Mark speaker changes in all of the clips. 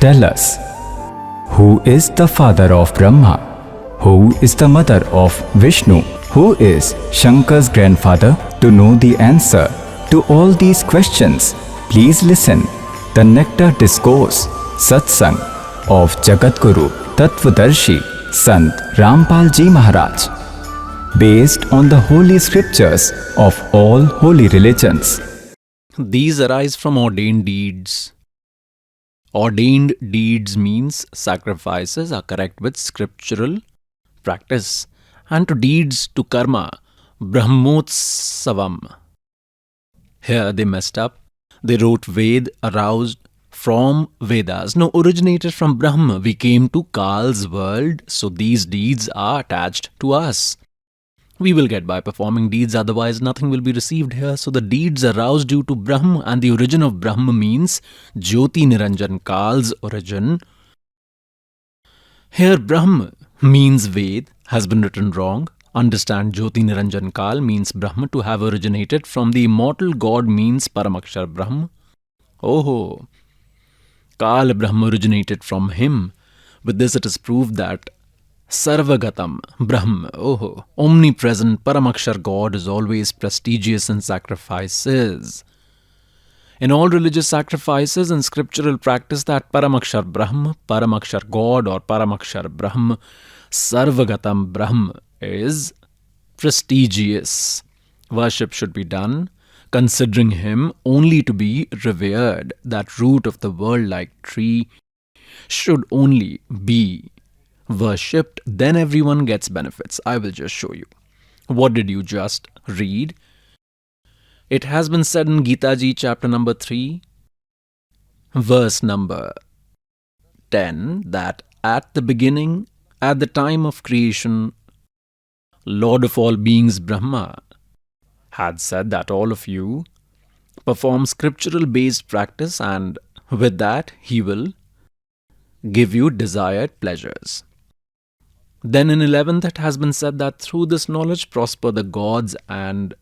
Speaker 1: tell us, who is the father of Brahma? Who is the mother of Vishnu? Who is Shankar's grandfather? To know the answer to all these questions, please listen the Nectar Discourse Satsang of Jagatguru Tattvadarshi Sant Rampal Ji Maharaj, based on the holy scriptures of all holy religions.
Speaker 2: These arise from ordained deeds. Ordained deeds means sacrifices are correct with scriptural practice, and to deeds, to karma, Brahmotsavam. Here they messed up. They wrote Ved aroused from Vedas. No, originated from Brahma. We came to Kal's world, so these deeds are attached to us. We will get by performing deeds, otherwise nothing will be received here. So the deeds aroused due to Brahma, and the origin of Brahma means Jyoti Niranjan, Kal's origin. Here Brahma means Ved has been written wrong. Understand, Jyoti Niranjan Kal means Brahma to have originated from the immortal God means Paramakshar Brahma. Oh, Kal Brahma originated from him. With this it is proved that Sarvagatam Brahma, omnipresent Paramakshar God is always prestigious in sacrifices. In all religious sacrifices and scriptural practice, that Paramakshar Brahma, Paramakshar God or Paramakshar Brahma, Sarvagatam Brahma is prestigious. Worship should be done considering him only to be revered. That root of the world-like tree should only be worshipped, then everyone gets benefits. I will just show you. What did you just read? It has been said in Gita Ji, chapter number 3, verse number 10, that at the beginning, at the time of creation, Lord of all beings Brahma had said that all of you perform scriptural based practice, and with that he will give you desired pleasures. Then in 11th it has been said that through this knowledge prosper the gods, and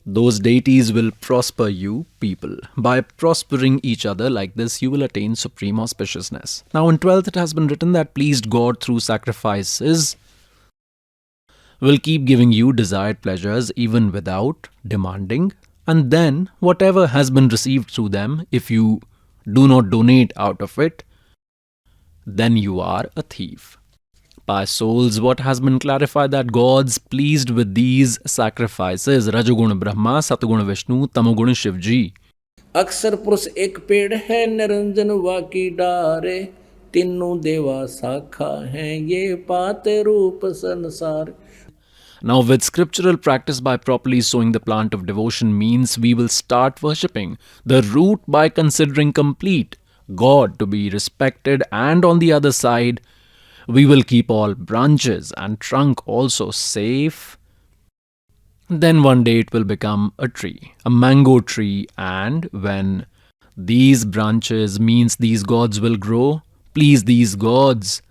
Speaker 2: those deities will prosper you people. By prospering each other like this, you will attain supreme auspiciousness. Now in 12th it has been written that pleased God through sacrifices will keep giving you desired pleasures even without demanding. And then whatever has been received through them, if you do not donate out of it, then you are a thief. By souls, what has been clarified that God's pleased with these sacrifices, Rajogun Brahma, Satagun Vishnu, Tamogun Shivji.
Speaker 3: अक्सर पुरुष एक पेड़ है निरंजन वाकी डारे, तीनों देवा शाखा हैं ये पाते रूप संसार.
Speaker 2: Now with scriptural practice by properly sowing the plant of devotion means we will start worshipping the root by considering complete God to be respected, and on the other side we will keep all branches and trunk also safe. Then one day it will become a tree, a mango tree, and when these branches means these gods will grow, please these gods.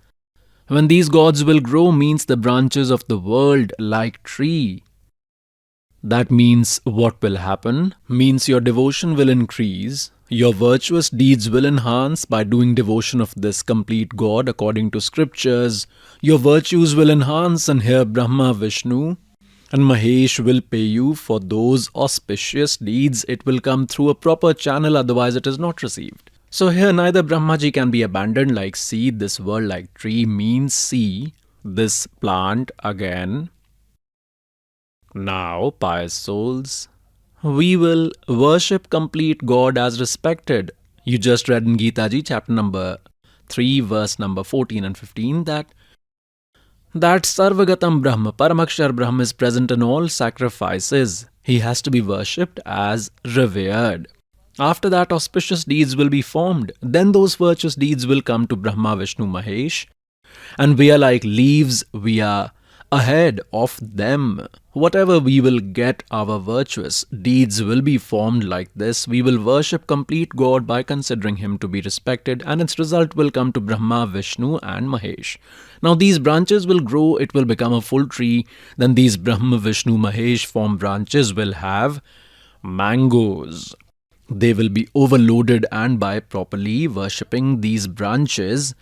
Speaker 2: When these gods will grow means the branches of the world like tree. That means what will happen? Means your devotion will increase. Your virtuous deeds will enhance by doing devotion of this complete God according to scriptures. Your virtues will enhance, and here Brahma, Vishnu and Mahesh will pay you for those auspicious deeds. It will come through a proper channel, otherwise it is not received. So here neither Brahmaji can be abandoned like seed. This world like tree means see this plant again. Now, pious souls, we will worship complete God as respected. You just read in Gita Ji, chapter number 3, verse number 14 and 15, that Sarvagatam Brahma, Paramakshar Brahma is present in all sacrifices. He has to be worshipped as revered. After that, auspicious deeds will be formed. Then those virtuous deeds will come to Brahma, Vishnu, Mahesh. And we are like leaves, we are ahead of them. Whatever we will get, our virtuous deeds will be formed like this. We will worship complete God by considering him to be respected, and its result will come to Brahma, Vishnu and Mahesh. Now these branches will grow, it will become a full tree. Then these Brahma, Vishnu, Mahesh formed branches will have mangoes. they will be overloaded, and by properly worshipping these branches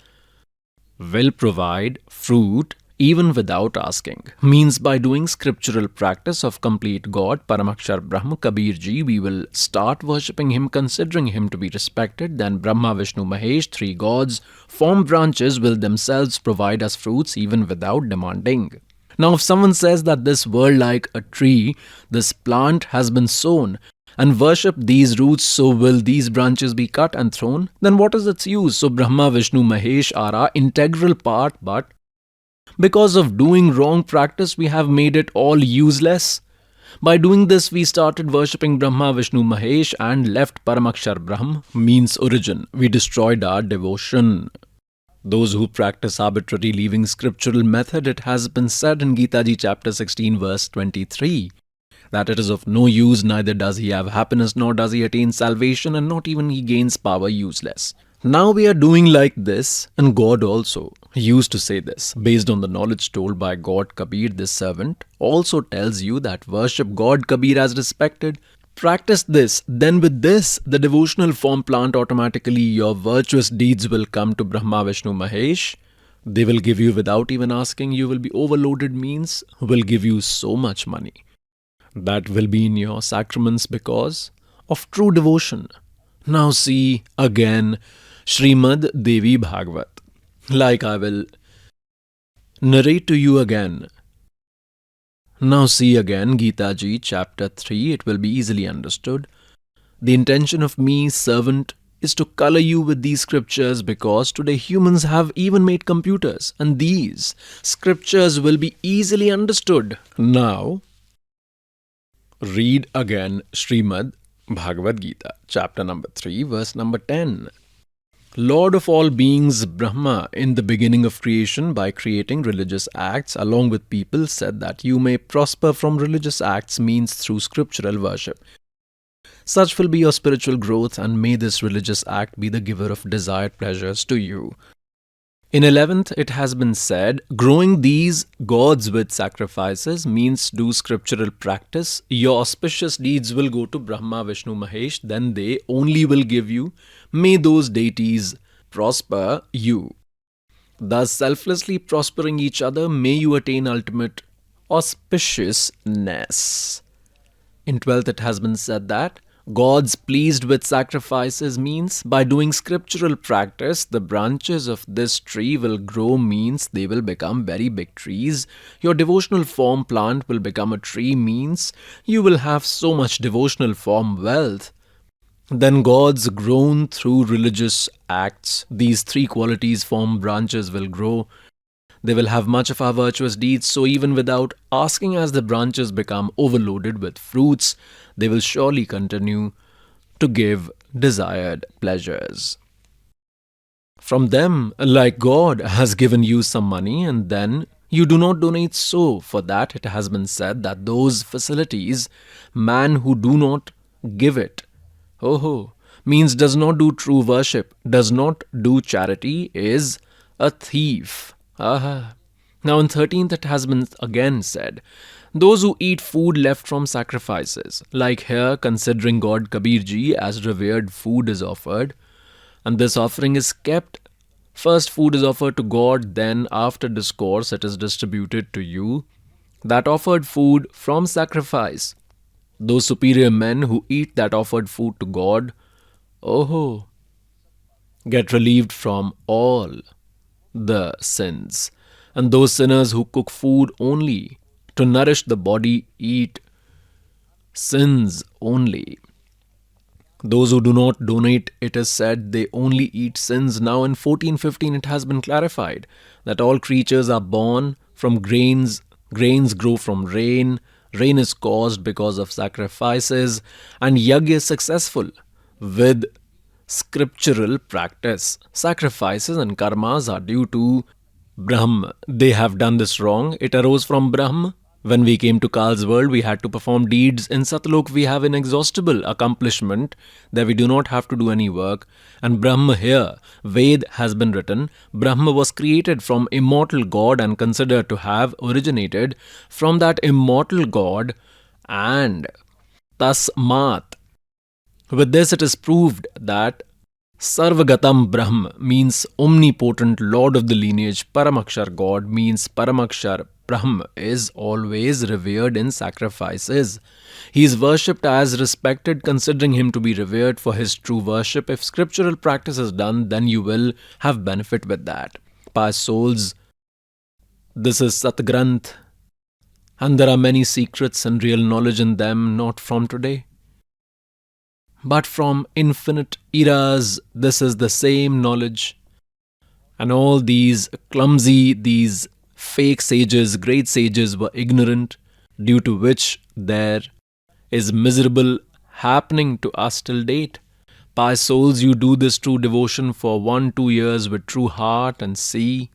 Speaker 2: will provide fruit even without asking. Means by doing scriptural practice of complete God, Paramakshar Brahma, Kabir Ji, we will start worshipping him, considering him to be respected. Then Brahma, Vishnu, Mahesh, three gods, form branches will themselves provide us fruits even without demanding. Now, if someone says that this world like a tree, this plant has been sown, and worship these roots, so will these branches be cut and thrown? Then what is its use? So Brahma, Vishnu, Mahesh are our integral part, but because of doing wrong practice, we have made it all useless. By doing this, we started worshipping Brahma, Vishnu, Mahesh and left Paramakshar Brahm, means origin. We destroyed our devotion. Those who practice arbitrary leaving scriptural method, it has been said in Gita Ji chapter 16 verse 23, that it is of no use, neither does he have happiness, nor does he attain salvation, and not even he gains power, useless. Now we are doing like this, and God also used to say this. Based on the knowledge told by God, Kabir, this servant, also tells you that worship God, Kabir, as respected. Practice this, then with this, the devotional form plant automatically, your virtuous deeds will come to Brahma, Vishnu, Mahesh. They will give you without even asking. You will be overloaded, means will give you so much money. That will be in your sacraments because of true devotion. Now see again Srimad Devi Bhagavad. Like I will narrate to you again. Now see again Gita Ji chapter 3. It will be easily understood. The intention of me, servant, is to color you with these scriptures because today humans have even made computers and these scriptures will be easily understood. Now read again Srimad Bhagavad Gita, chapter number 3, verse number 10. Lord of all beings, Brahma, in the beginning of creation, by creating religious acts along with people, said that you may prosper from religious acts, means through scriptural worship. Such will be your spiritual growth, and may this religious act be the giver of desired pleasures to you. In 11th, it has been said, growing these gods with sacrifices, means do scriptural practice. Your auspicious deeds will go to Brahma, Vishnu, Mahesh, then they only will give you. May those deities prosper you. Thus, selflessly prospering each other, may you attain ultimate auspiciousness. In 12th, it has been said that gods pleased with sacrifices, means by doing scriptural practice, the branches of this tree will grow, means they will become very big trees. Your devotional form plant will become a tree, means you will have so much devotional form wealth. Then gods grown through religious acts, these three qualities form branches will grow. They will have much of our virtuous deeds, so even without asking, as the branches become overloaded with fruits, they will surely continue to give desired pleasures. From them, like God has given you some money and then you do not donate, so for that it has been said that those facilities, man who do not give it, means does not do true worship, does not do charity, is a thief. Now in 13th it has been again said, those who eat food left from sacrifices, like here considering God, Kabir Ji, as revered food is offered, and this offering is kept. First food is offered to God, then after discourse it is distributed to you. That offered food from sacrifice, those superior men who eat that offered food to God, get relieved from all the sins. And those sinners who cook food only to nourish the body eat sins only. Those who do not donate, it is said, they only eat sins. Now in 1415 it has been clarified that all creatures are born from grains, grains grow from rain, rain is caused because of sacrifices, and yajna is successful with scriptural practice. Sacrifices and karmas are due to Brahm. They have done this wrong. It arose from Brahm. When we came to Kal's world, we had to perform deeds. In Satlok, we have inexhaustible accomplishment that we do not have to do any work. And Brahma here, Ved has been written. Brahma was created from immortal God and considered to have originated from that immortal God. And Tasmat, With this, it is proved that Sarvagatam Brahm means omnipotent Lord of the lineage. Paramakshar God means Paramakshar Brahm is always revered in sacrifices. He is worshipped as respected, considering him to be revered for his true worship. If scriptural practice is done, then you will have benefit with that. Pious souls, this is Satgranth, and there are many secrets and real knowledge in them, not from today, but from infinite eras. This is the same knowledge. And all these clumsy, these fake sages, great sages, were ignorant, due to which there is miserable happening to us till date. Pious souls, you do this true devotion for 1-2 years with true heart and see.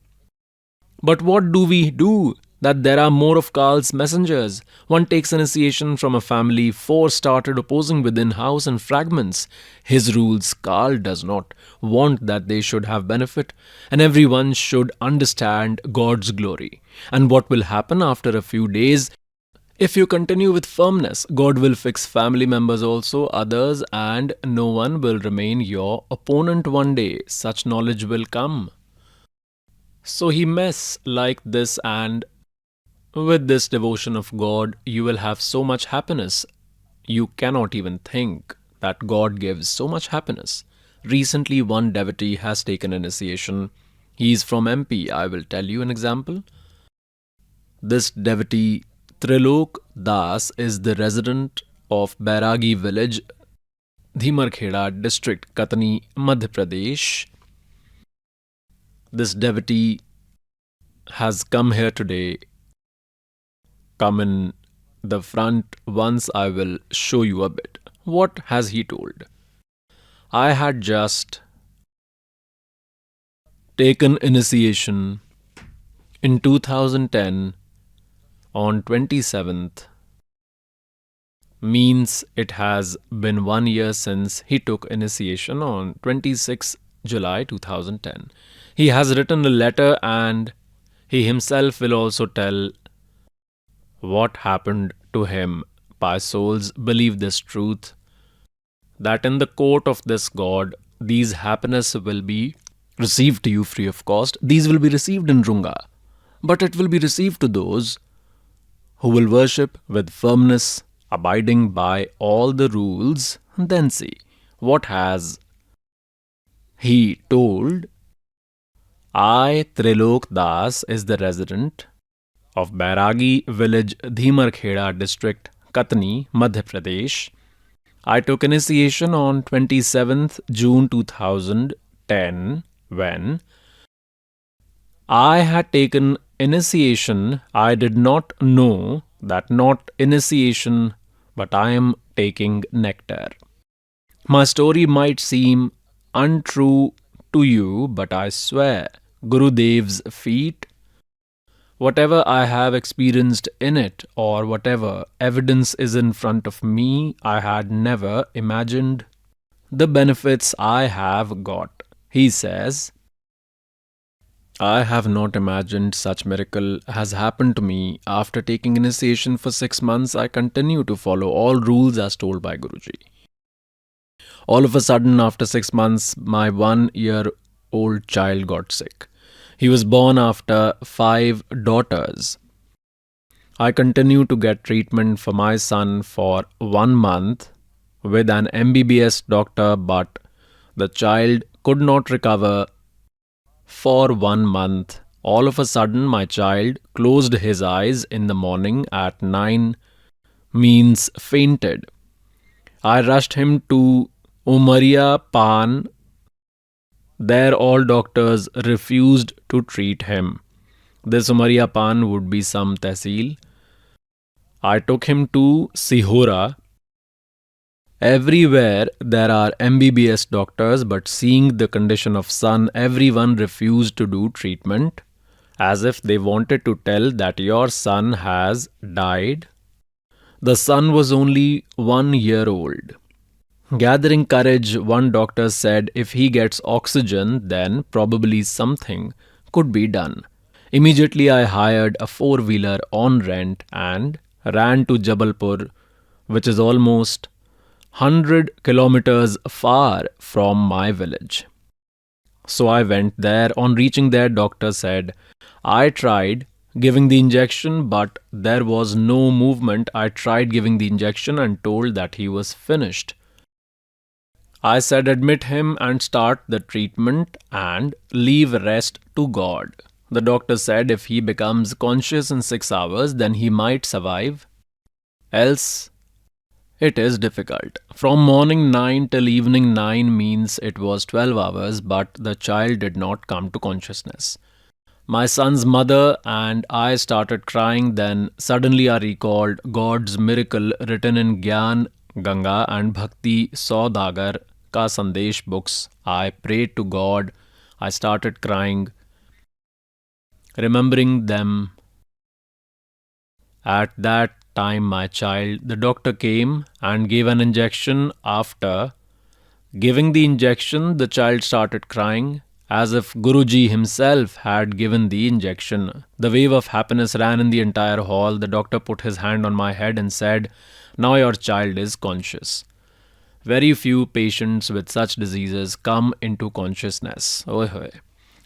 Speaker 2: But what do we do? That there are more of Kal's messengers. One takes initiation from a family, 4 started opposing within house and fragments. His rules, Kal does not want that they should have benefit, and everyone should understand God's glory. And what will happen after a few days? If you continue with firmness, God will fix family members also, others, and no one will remain your opponent one day. Such knowledge will come. So he mess like this, and with this devotion of God, you will have so much happiness. You cannot even think that God gives so much happiness. Recently, one devotee has taken initiation. He is from MP. I will tell you an example. This devotee, Trilok Das, is the resident of Bairagi village, Dhimarkheda district, Katni, Madhya Pradesh. This devotee has come here today. Come in the front once, I will show you a bit. What has he told? I had just taken initiation in 2010 on 27th. Means it has been 1 year since he took initiation on 26 July 2010. He has written a letter, and he himself will also tell what happened to him. Pious souls, believe this truth, that in the court of this God, these happiness will be received to you free of cost. These will be received in Runga, but it will be received to those who will worship with firmness, abiding by all the rules. Then see, what has he told? I, Trilok Das, is the resident of Bairagi village, Dhimarkheda district, Katni, Madhya Pradesh. I took initiation on 27th June 2010 when I had taken initiation. I did not know that not initiation, but I am taking nectar. My story might seem untrue to you, but I swear, Gurudev's feet, whatever I have experienced in it, or whatever evidence is in front of me, I had never imagined the benefits I have got. He says, I have not imagined such miracle has happened to me. After taking initiation for 6 months, I continue to follow all rules as told by Guruji. All of a sudden, after 6 months, my 1-year-old child got sick. He was born after 5 daughters. I continued to get treatment for my son for 1 month with an MBBS doctor, but the child could not recover for 1 month. All of a sudden, my child closed his eyes in the morning at 9, means fainted. I rushed him to Umaria Pan. There all doctors refused to treat him. This Umaria Pan would be some tehsil. I took him to Sihora. Everywhere there are MBBS doctors, but seeing the condition of son, everyone refused to do treatment, as if they wanted to tell that your son has died. The son was only 1 year old. Gathering courage, one doctor said if he gets oxygen, then probably something could be done. Immediately I hired a 4-wheeler on rent and ran to Jabalpur, which is almost 100 kilometers far from my village. So I went there. On reaching there, doctor said, I tried giving the injection, but there was no movement. I tried giving the injection and told that he was finished. I said, admit him and start the treatment and leave rest to God. The doctor said if he becomes conscious in 6 hours, then he might survive. Else, it is difficult. From morning 9 till evening 9 means it was 12 hours, but the child did not come to consciousness. My son's mother and I started crying. Then suddenly I recalled God's miracle written in Gyan Ganga and Bhakti Saudagar Ka Sandesh books. I prayed to God. I started crying, remembering them. At that time, my child, the doctor came and gave an injection. After giving the injection, the child started crying as if Guruji himself had given the injection. The wave of happiness ran in the entire hall. The doctor put his hand on my head and said, now your child is conscious. Very few patients with such diseases come into consciousness. Oy hoy.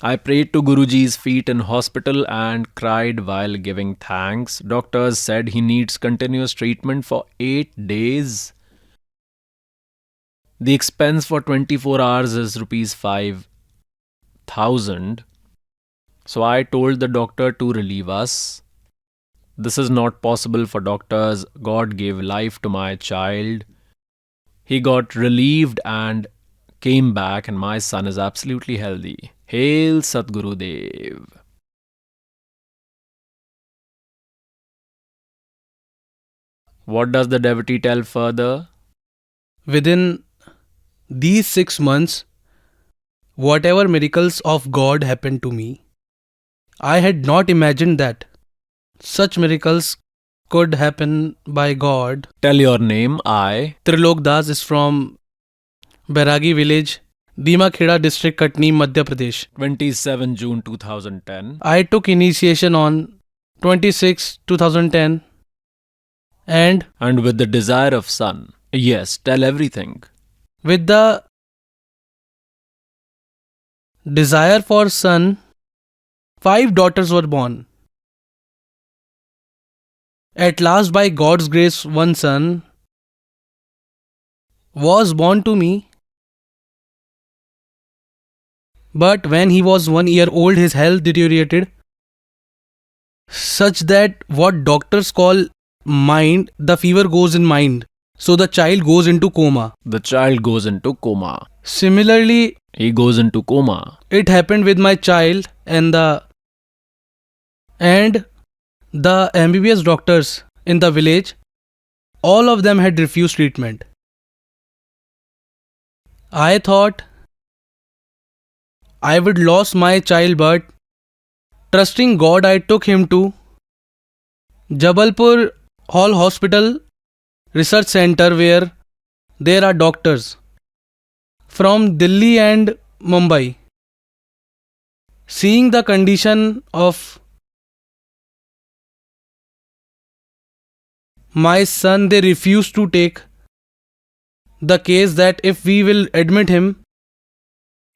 Speaker 2: I prayed to Guruji's feet in hospital and cried while giving thanks. Doctors said he needs continuous treatment for 8 days. The expense for 24 hours is rupees 5,000. So I told the doctor to relieve us. This is not possible for doctors. God gave life to my child. He got relieved and came back, and my son is absolutely healthy. Hail Satguru Dev. What does the devotee tell further?
Speaker 4: Within these 6 months, whatever miracles of God happened to me, I had not imagined that such miracles could happen by God.
Speaker 2: Tell your name. I.
Speaker 4: Trilok Das is from Bairagi village, Dima Kheda district, Katni, Madhya Pradesh.
Speaker 2: 27 June 2010.
Speaker 4: I took initiation on 26 2010 and
Speaker 2: with the desire of son. Yes, tell everything.
Speaker 4: with the desire for son, 5 daughters were born. At last, by God's grace, one son was born to me. But when he was 1 year old, his health deteriorated such that what doctors call mind, the fever goes in mind. So the child goes into coma.
Speaker 2: The child goes into coma.
Speaker 4: Similarly,
Speaker 2: He goes into coma.
Speaker 4: it happened with my child, and the MBBS doctors in the village, all of them had refused treatment. I thought I would lose my child, but trusting God, I took him to Jabalpur Hall Hospital Research Center, where there are doctors from Delhi and Mumbai. Seeing the condition of my son, they refused to take the case that if we will admit him,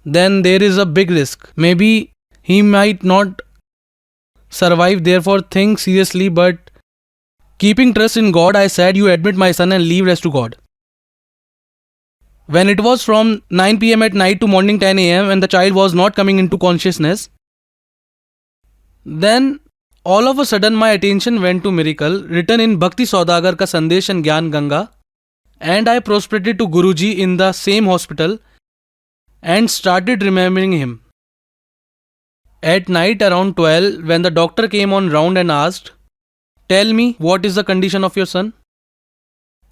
Speaker 4: then there is a big risk. Maybe he might not survive, therefore think seriously. But keeping trust in God, I said, you admit my son and leave rest to God. When it was from 9 p.m. at night to morning 10 a.m. and the child was not coming into consciousness, then all of a sudden my attention went to miracle written in Bhakti Saudagar Ka Sandesh and Gyan Ganga, and I prostrated to Guruji in the same hospital and started remembering him. At night around 12, when the doctor came on round and asked, tell me, what is the condition of your son?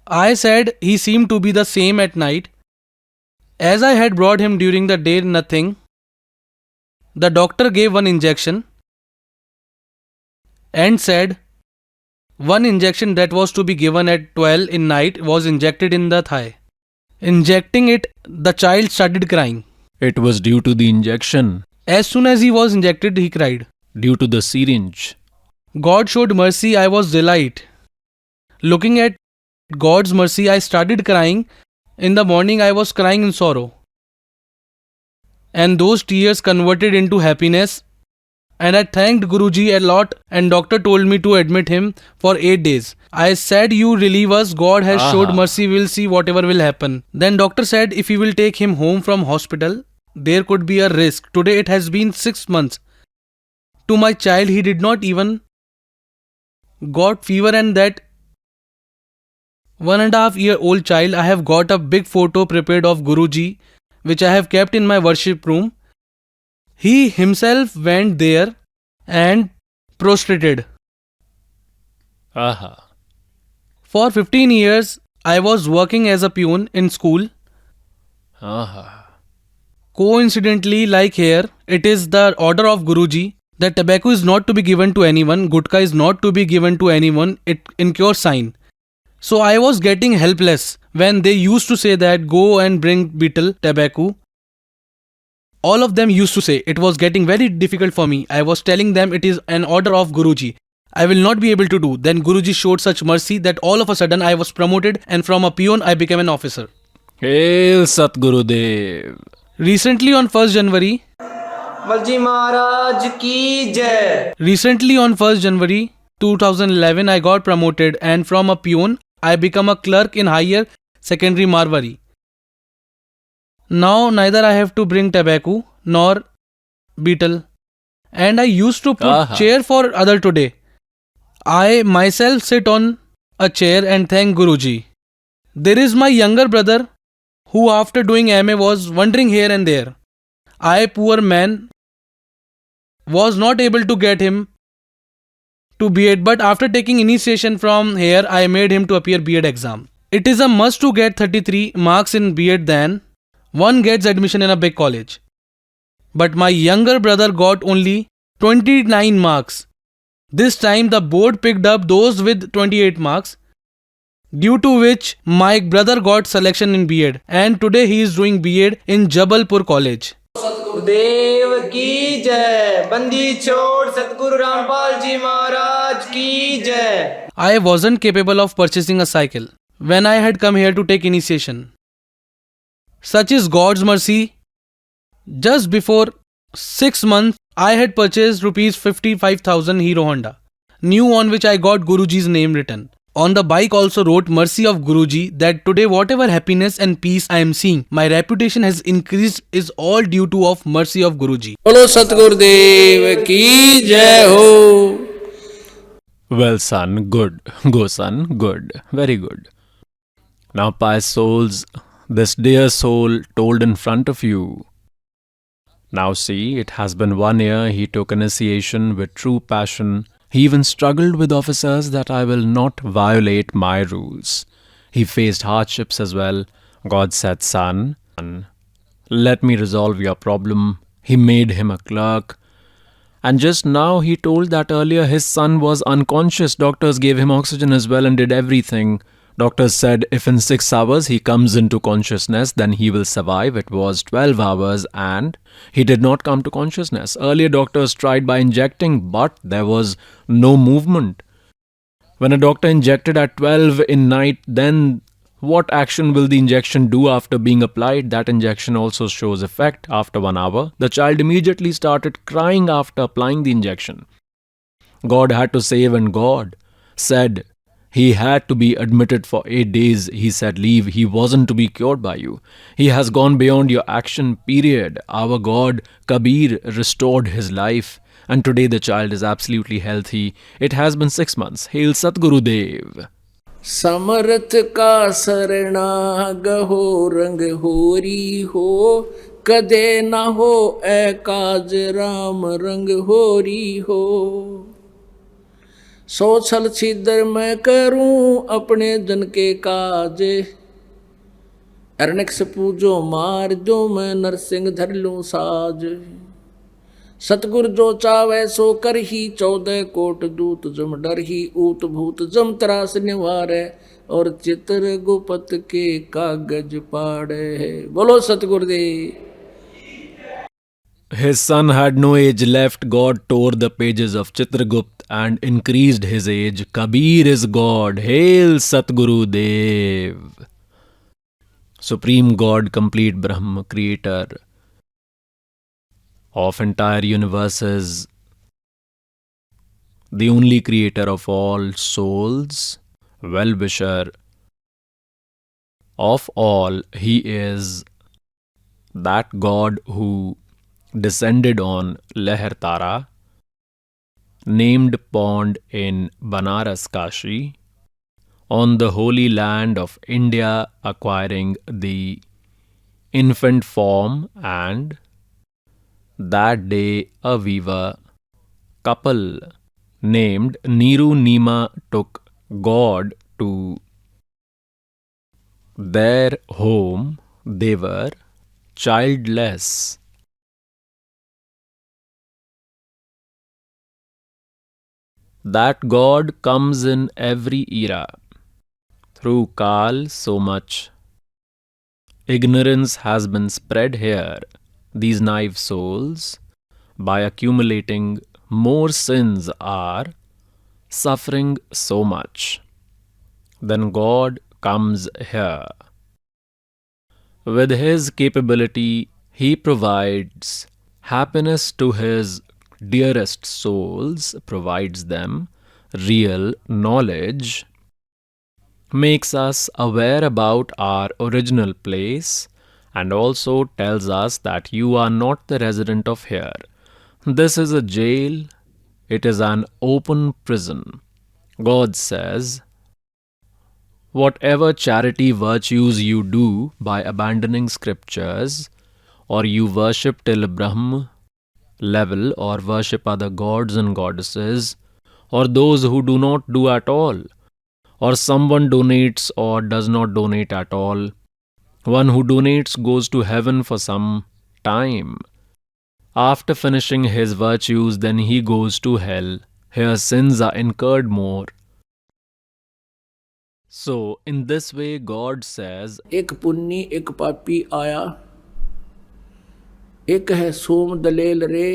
Speaker 4: I said he seemed to be the same at night. As I had brought him during the day, nothing. The doctor gave one injection and said one injection that was to be given at 12 in night was injected in the thigh. Injecting it, the child started crying.
Speaker 2: It was due to the injection.
Speaker 4: As soon as he was injected, he cried.
Speaker 2: Due to the syringe.
Speaker 4: God showed mercy. I was delighted. Looking at God's mercy, I started crying In the morning, I was crying in sorrow, and those tears converted into happiness. And I thanked Guruji a lot, and doctor told me to admit him for 8 days. I said, "You relieve us, God has showed mercy, we'll see whatever will happen." Then doctor said if we will take him home from hospital, there could be a risk. Today it has been 6 months. To my child, he did not even got fever, and that 1.5-year-old child, I have got a big photo prepared of Guruji, which I have kept in my worship room. He himself went there and prostrated.
Speaker 2: Aha.
Speaker 4: For 15 years, I was working as a peon in school.
Speaker 2: Aha.
Speaker 4: Coincidentally, like here, it is the order of Guruji that tobacco is not to be given to anyone, gutka is not to be given to anyone, it incurs sign. So I was getting helpless when they used to say that go and bring betel tobacco. All of them used to say it was getting very difficult for me. I was telling them it is an order of Guruji. I will not be able to do. Then Guruji showed such mercy that all of a sudden I was promoted, and from a peon I became an officer.
Speaker 2: Hail Satgurudev.
Speaker 4: Recently on 1st January,
Speaker 5: Balji महाराज की जय.
Speaker 4: Recently on 1st January 2011, I got promoted, and from a peon, I become a clerk in higher secondary Marwari. Now neither I have to bring tobacco nor betel, and I used to put chair for other today. I myself sit on a chair and thank Guruji. There is my younger brother who after doing MA was wandering here and there. I, poor man, was not able to get him to B.Ed, but after taking initiation from here, I made him to appear B.Ed exam. It is a must to get 33 marks in B.Ed than one gets admission in a big college. But my younger brother got only 29 marks. This time the board picked up those with 28 marks, due to which my brother got selection in B.Ed, and today he is doing B.Ed in Jabalpur College.
Speaker 5: देव की जय. बंदी छोड़ सतगुरु रामपाल जी महाराज की जय.
Speaker 4: I wasn't capable of purchasing a cycle when I had come here to take initiation. Such is God's mercy. Just before 6 months, I had purchased Rs 55,000 Hero Honda, new, on which I got Guruji's name written. On the bike also wrote mercy of Guruji, that today whatever happiness and peace I am seeing, my reputation has increased, is all due to of mercy of Guruji.
Speaker 3: बोलो सतगुरुदेव की जय हो.
Speaker 2: Well, son, good. Go, son, good. Very good. Now, pious souls, this dear soul told in front of you. Now see, it has been 1 year he took initiation with true passion. He even struggled with officers that I will not violate my rules. He faced hardships as well. God said, son, let me resolve your problem. He made him a clerk. And just now he told that earlier his son was unconscious. Doctors gave him oxygen as well and did everything. Doctors said if in 6 hours he comes into consciousness, then he will survive. It was 12 hours and he did not come to consciousness. Earlier doctors tried by injecting, but there was no movement. When a doctor injected at 12 in night, then what action will the injection do after being applied? That injection also shows effect after 1 hour. The child immediately started crying after applying the injection. God had to save, and God said he had to be admitted for 8 days. He said, leave. He wasn't to be cured by you. He has gone beyond your action period. Our God, Kabir, restored his life. And today the child is absolutely healthy. It has been 6 months. Hail Satgurudev.
Speaker 3: समर्थ का शरणाग हो रंग होरी हो, कदे ना हो ए काज राम रंग होरी हो. सो छल छिदर मैं करूं अपने जन के काज, अरनिक्स पूजो मार जो मैं नरसिंह धर लूं साज. सतगुर जो चावै सो कर ही 14 कोट दूत, जम डर ही ऊत भूत जम त्रास निवारै, और चित्र गुपत के कागज पाड़े. बोलो Satgurudev.
Speaker 2: His son had no age left. God tore the pages of Chitragupt and increased his age. Kabir is God. Hail Satguru Dev. Supreme God, complete Brahma, creator of entire universes, the only creator of all souls, well-wisher of all. He is that God who descended on Leher Tara, named pond in Banaras, Kashi, on the holy land of India, acquiring the infant form, and that day a weaver couple named Niru Nima took God to their home. They were childless. That God comes in every era. Through Kal, so much ignorance has been spread here. These naive souls, by accumulating more sins, are suffering so much. Then God comes here. With His capability, He provides happiness to His dearest souls, provides them real knowledge, makes us aware about our original place, and also tells us that you are not the resident of here. This is a jail, it is an open prison. God says, whatever charity virtues you do by abandoning scriptures, or you worship till Brahm level, or worship other gods and goddesses, or those who do not do at all, or someone donates or does not donate at all. One who donates goes to heaven for some time. After finishing his virtues, then he goes to hell. Here sins are incurred more. So, in this way, God says,
Speaker 3: एक पुन्नी एक पापी आया, एक है सोम दलेल रे,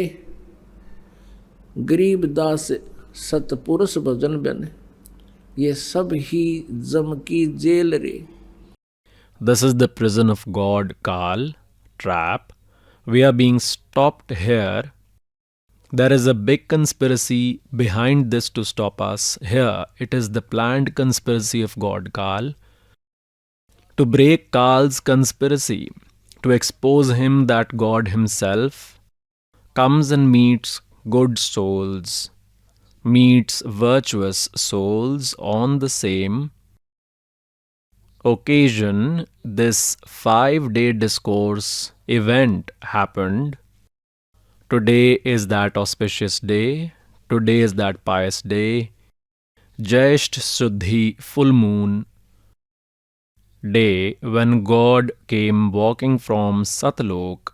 Speaker 3: गरीब दास सतपुरुष भजन बन, ये सब ही जम की जेल रे.
Speaker 2: this is the prison of God, Kal, trap. We are being stopped here. There is a big conspiracy behind this to stop us. Here, it is the planned conspiracy of God, Kal. To break Kal's conspiracy, to expose him that God himself comes and meets good souls, meets virtuous souls on the same occasion. This 5-day discourse event happened. Today is that auspicious day. Today is that pious day. Jyesht Shuddhi, full moon day, when God came walking from Satlok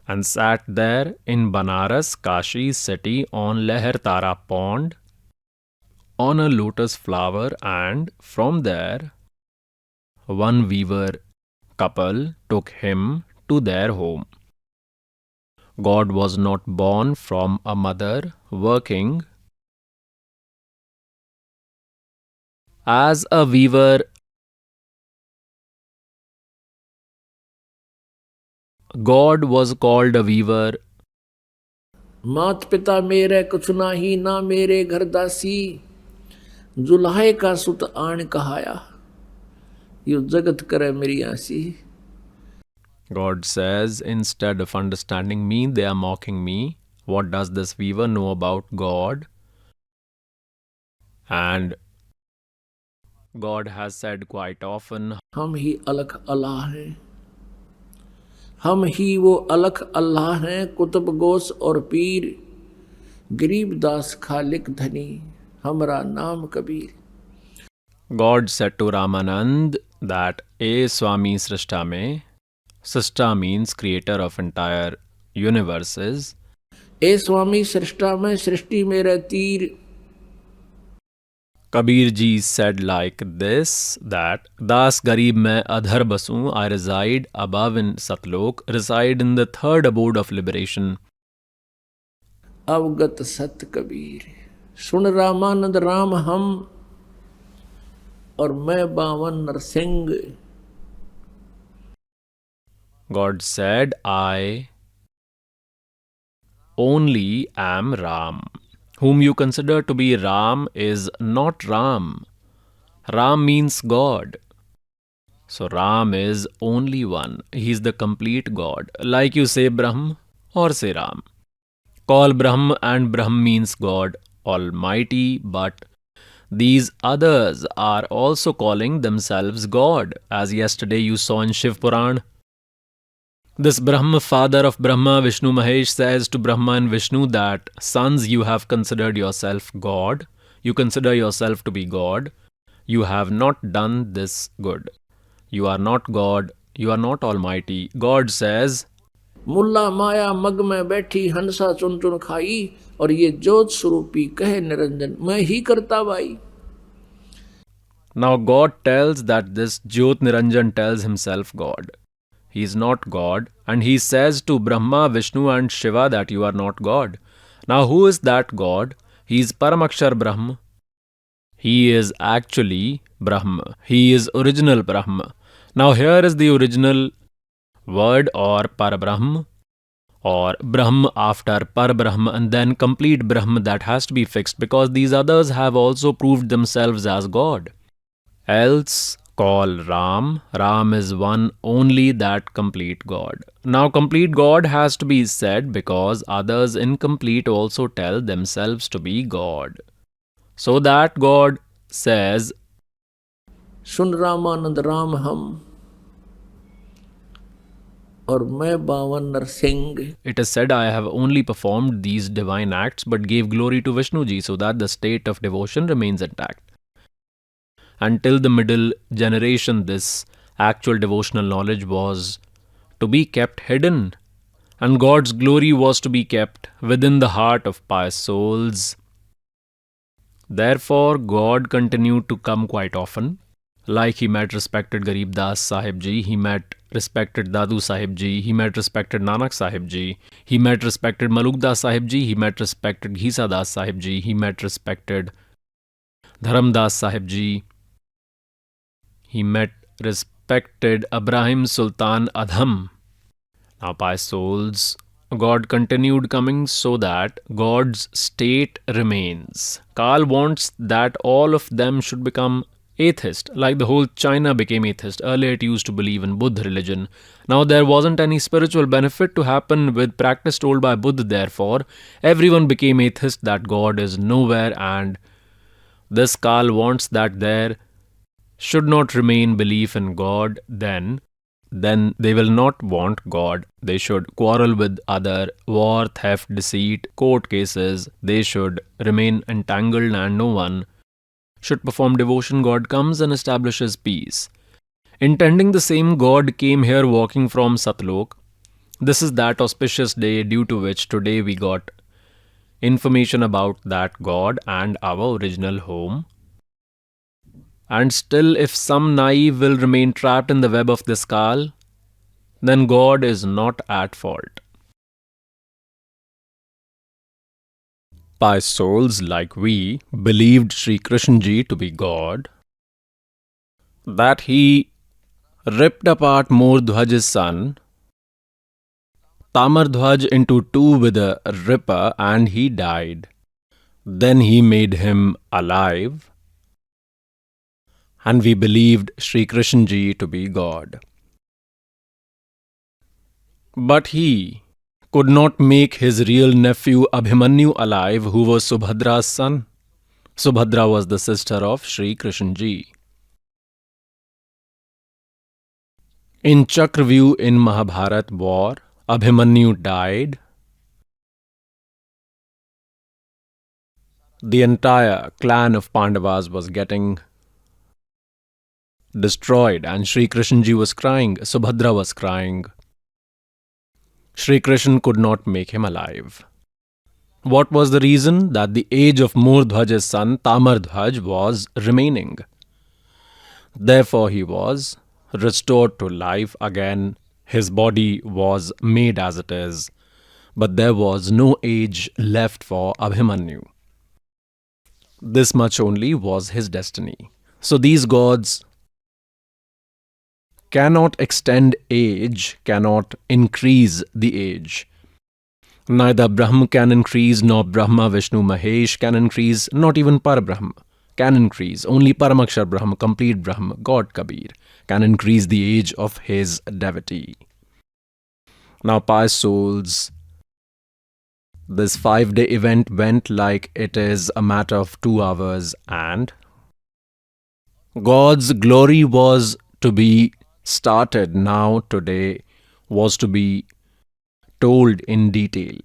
Speaker 2: and sat there in Banaras, Kashi city, on Leher Tara pond, on a lotus flower, and from there one weaver couple took him to their home. God was not born from a mother working as a weaver. God was called a weaver.
Speaker 3: मात पिता मेरे कुछ नाही, ना मेरे घर दासी, जुल्हाए का सुत आन कहाया, यो जगत करे मेरी आसी.
Speaker 2: God says, instead of understanding me, they are mocking me. What does this weaver know about God? And God has said quite often,
Speaker 3: हम ही अलख अल्लाह हैं, हम ही वो अलख अल्लाह हैं, कुतुब गोस और पीर, गरीब दास खालिक धनी, हमरा नाम Kabir.
Speaker 2: God said to Ramanand that, A Swami Srishta mein, Srishta means creator of entire universes.
Speaker 3: ए स्वामी सृष्टा में सृष्टि मेरे तीर.
Speaker 2: Kabir ji said like this, that Das Garib mein adhar basu, I reside above in Satlok, reside in the third abode of liberation.
Speaker 3: अवगत सत कबीर, सुन रामानंद राम हम, और मैं बावन Narasimha.
Speaker 2: God said, I only am Ram. Whom you consider to be Ram is not Ram. Ram means God. So Ram is only one. He is the complete God. Like you say Brahm or say Ram. Call Brahm, and Brahm means God Almighty, but these others are also calling themselves God, as yesterday you saw in Shiv Puran. This Brahma, father of Brahma, Vishnu Mahesh, says to Brahma and Vishnu that, sons, you have considered yourself God. You consider yourself to be God. You have not done this good. You are not God. You are not Almighty. God says,
Speaker 3: मुल्ला माया मग में बैठी हंसा चुन चुन खाई और ये जोत स्वरूपी कहे निरंजन मैं ही करता भाई.
Speaker 2: now God tells that this Jyot Niranjan tells himself God. He is not God, and he says to Brahma, Vishnu, and Shiva that you are not God. Now, who is that God? He is Paramakshar Brahma. He is actually Brahma. He is original Brahma. Now, here is the original word or Parabrahm or Brahm after Parabrahm and then complete Brahm that has to be fixed because these others have also proved themselves as God. Else call Ram. Ram is one only, that complete God. Now, complete God has to be said because others incomplete also tell themselves to be God. So that God says,
Speaker 3: सुन रामानंद राम हम और मैं बावन Narasimha.
Speaker 2: it is said, I have only performed these divine acts but gave glory to Vishnu ji so that the state of devotion remains intact. Until the middle generation, this actual devotional knowledge was to be kept hidden, and God's glory was to be kept within the heart of pious souls. Therefore, God continued to come quite often. Like he met respected Garib Das Sahib Ji, he met respected Dadu Sahib Ji, he met respected Nanak Sahib Ji, he met respected Maluk Das Sahib Ji, he met respected Ghisa Das Sahib Ji, he met respected Dharam Das Sahib Ji, he met respected Ibrahim Sultan Adham. Now, pious souls, God continued coming so that God's state remains. Kal wants that all of them should become atheist, like the whole China became atheist. Earlier it used to believe in Buddha religion. Now there wasn't any spiritual benefit to happen with practice told by Buddha, therefore everyone became atheist that God is nowhere, and this Kal wants that there should not remain belief in God. Then they will not want God. They should quarrel with other, war, theft, deceit, court cases. They should remain entangled and no one should perform devotion. God comes and establishes peace. Intending the same, God came here walking from Satlok. This is that auspicious day due to which today we got information about that God and our original home. And still, if some naive will remain trapped in the web of this Kal, then God is not at fault. Pious souls like we believed Sri Krishna Ji to be God, that he ripped apart Mordhwaj's son, Tamardhwaj, into two with a ripper and he died. Then he made him alive, and we believed Sri Krishna Ji to be God. But he could not make his real nephew Abhimanyu alive, who was Subhadra's son. Subhadra was the sister of Sri Krishna Ji. In Chakravyuh in Mahabharat war, Abhimanyu died. The entire clan of Pandavas was getting destroyed, and Sri Krishna Ji was crying, Subhadra was crying. Sri Krishna could not make him alive. What was the reason? That the age of Mordhwaj's son Tamardhwaj was remaining. Therefore he was restored to life again. His body was made as it is, but there was no age left for Abhimanyu. This much only was his destiny. So these gods cannot extend age, cannot increase the age. Neither Brahm can increase, nor Brahma, Vishnu, Mahesh can increase, not even Parabrahm can increase. Only Paramakshar Brahm, complete Brahm, God Kabir, can increase the age of his devotee. Now, pious souls, this 5-day event went like it is a matter of 2 hours, and God's glory was to be started now, today, was to be told in detail.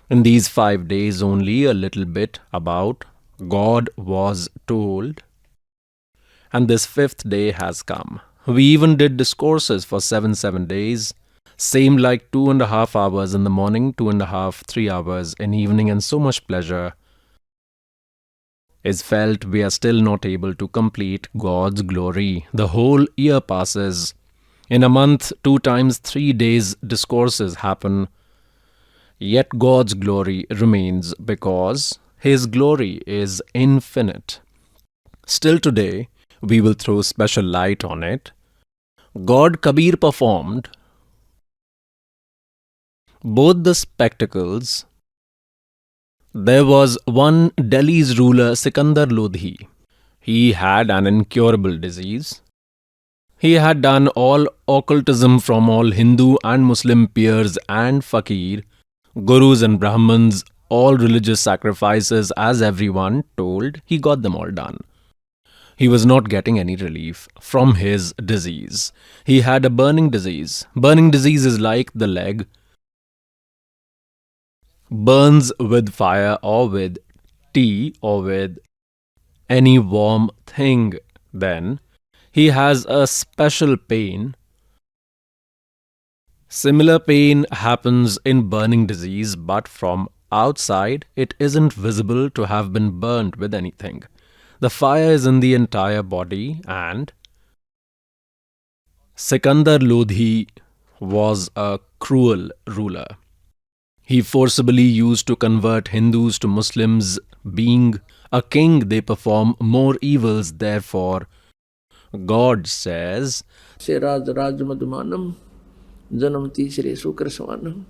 Speaker 2: In these 5 days, only a little bit about God was told, and this 5th day has come. We even did discourses for 7 days, same like 2.5 hours in the morning, 2.5, 3 hours in evening, and so much pleasure is felt. We are still not able to complete God's glory. The whole year passes. In a month, 2 times 3 days discourses happen. Yet God's glory remains because His glory is infinite. Still today, we will throw special light on it. God Kabir performed both the spectacles. There was one Delhi's ruler, Sikandar Lodhi. He had an incurable disease. He had done all occultism from all Hindu and Muslim peers and fakir, gurus and Brahmins, all religious sacrifices, as everyone told. He got them all done. He was not getting any relief from his disease. He had a burning disease. Burning disease is like the leg burns with fire or with tea or with any warm thing. Then he has a special pain. Similar pain happens in burning disease, but from outside it isn't visible to have been burnt with anything. The fire is in the entire body, and Sikandar Lodhi was a cruel ruler. He forcibly used to convert Hindus to Muslims. Being a king, they perform more evils. Therefore, God says,
Speaker 3: से राज राज मधुमानम जन्म तीसरे शुक्र सवानम.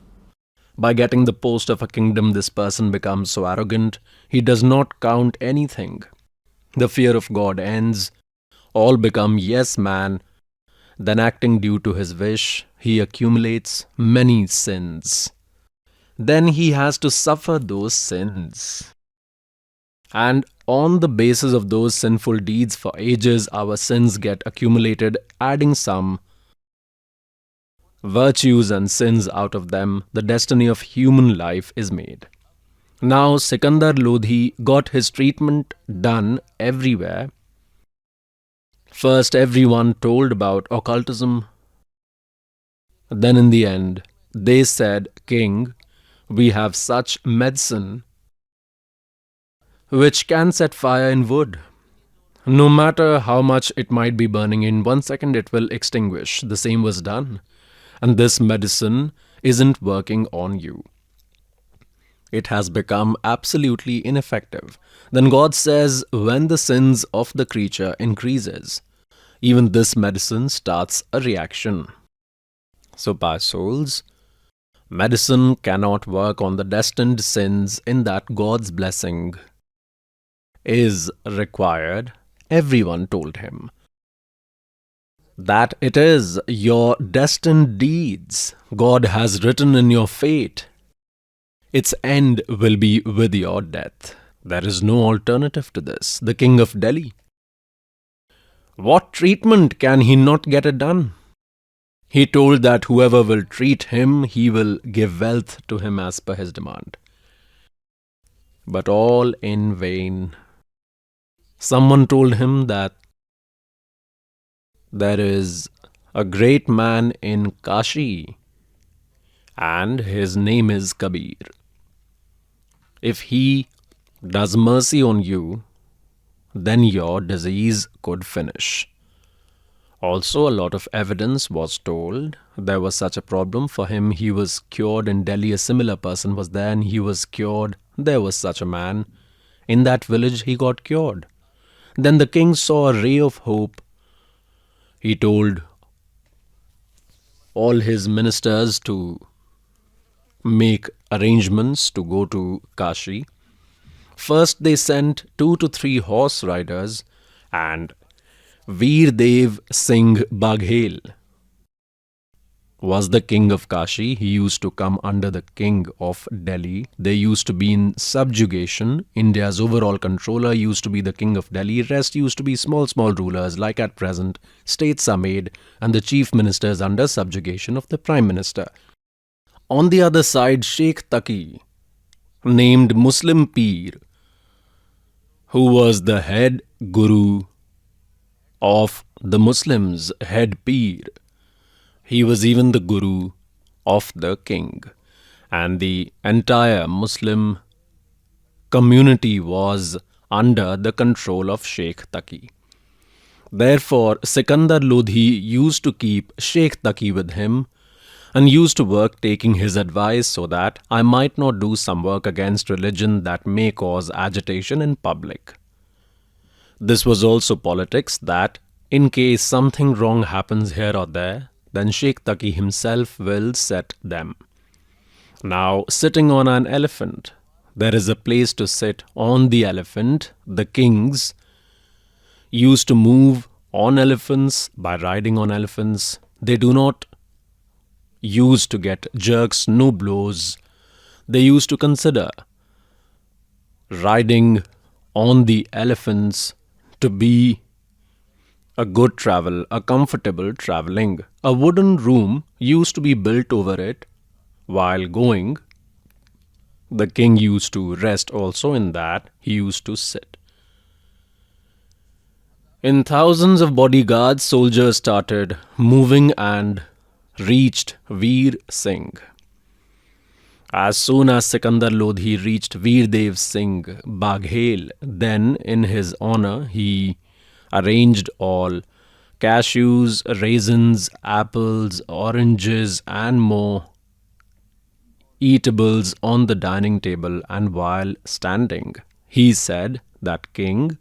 Speaker 2: by getting the post of a kingdom, this person becomes so arrogant, he does not count anything. The fear of God ends. All become yes man. Then, acting due to his wish, he accumulates many sins. Then he has to suffer those sins. And on the basis of those sinful deeds for ages, our sins get accumulated, adding some virtues and sins out of them. The destiny of human life is made. Now, Sikandar Lodhi got his treatment done everywhere. First, everyone told about occultism. Then, in the end, they said, King, we have such medicine which can set fire in wood. No matter how much it might be burning, in 1 second it will extinguish. The same was done. And this medicine isn't working on you. It has become absolutely ineffective. Then God says, when the sins of the creature increases, even this medicine starts a reaction. So, pious souls, medicine cannot work on the destined sins, in that God's blessing is required. Everyone told him that it is your destined deeds. God has written in your fate. Its end will be with your death. There is no alternative to this. The king of Delhi, what treatment can he not get it done? He told that whoever will treat him, he will give wealth to him as per his demand. But all in vain. Someone told him that there is a great man in Kashi, and his name is Kabir. If he does mercy on you, then your disease could finish. Also, a lot of evidence was told. There was such a problem for him. He was cured in Delhi. A similar person was there and he was cured. There was such a man. In that village, he got cured. Then the king saw a ray of hope. He told all his ministers to make arrangements to go to Kashi. First, they sent 2 to 3 horse riders, and Veer Dev Singh Baghel was the king of Kashi. He used to come under the king of Delhi. They used to be in subjugation. India's overall controller used to be the king of Delhi. Rest used to be small rulers. Like at present, states are made and the chief minister is under subjugation of the prime minister. On the other side, Sheikh Taki, named Muslim Peer, who was the head guru of the Muslims, head Peer. He was even the guru of the king, and the entire Muslim community was under the control of Sheikh Taki. Therefore, Sikandar Lodhi used to keep Sheikh Taki with him and used to work taking his advice so that I might not do some work against religion that may cause agitation in public. This was also politics, that in case something wrong happens here or there, then Sheikh Taki himself will set them. Now, sitting on an elephant, there is a place to sit on the elephant. The kings used to move on elephants by riding on elephants. They do not use to get jerks, no blows. They used to consider riding on the elephants to be a good travel, a comfortable traveling. A wooden room used to be built over it while going. The king used to rest also in that. He used to sit. In thousands of bodyguards, soldiers started moving and reached Veer Singh. As soon as Sikandar Lodhi reached Veer Dev Singh Baghel, then in his honor he arranged all cashews, raisins, apples, oranges and more eatables on the dining table, and while standing he said that, "King,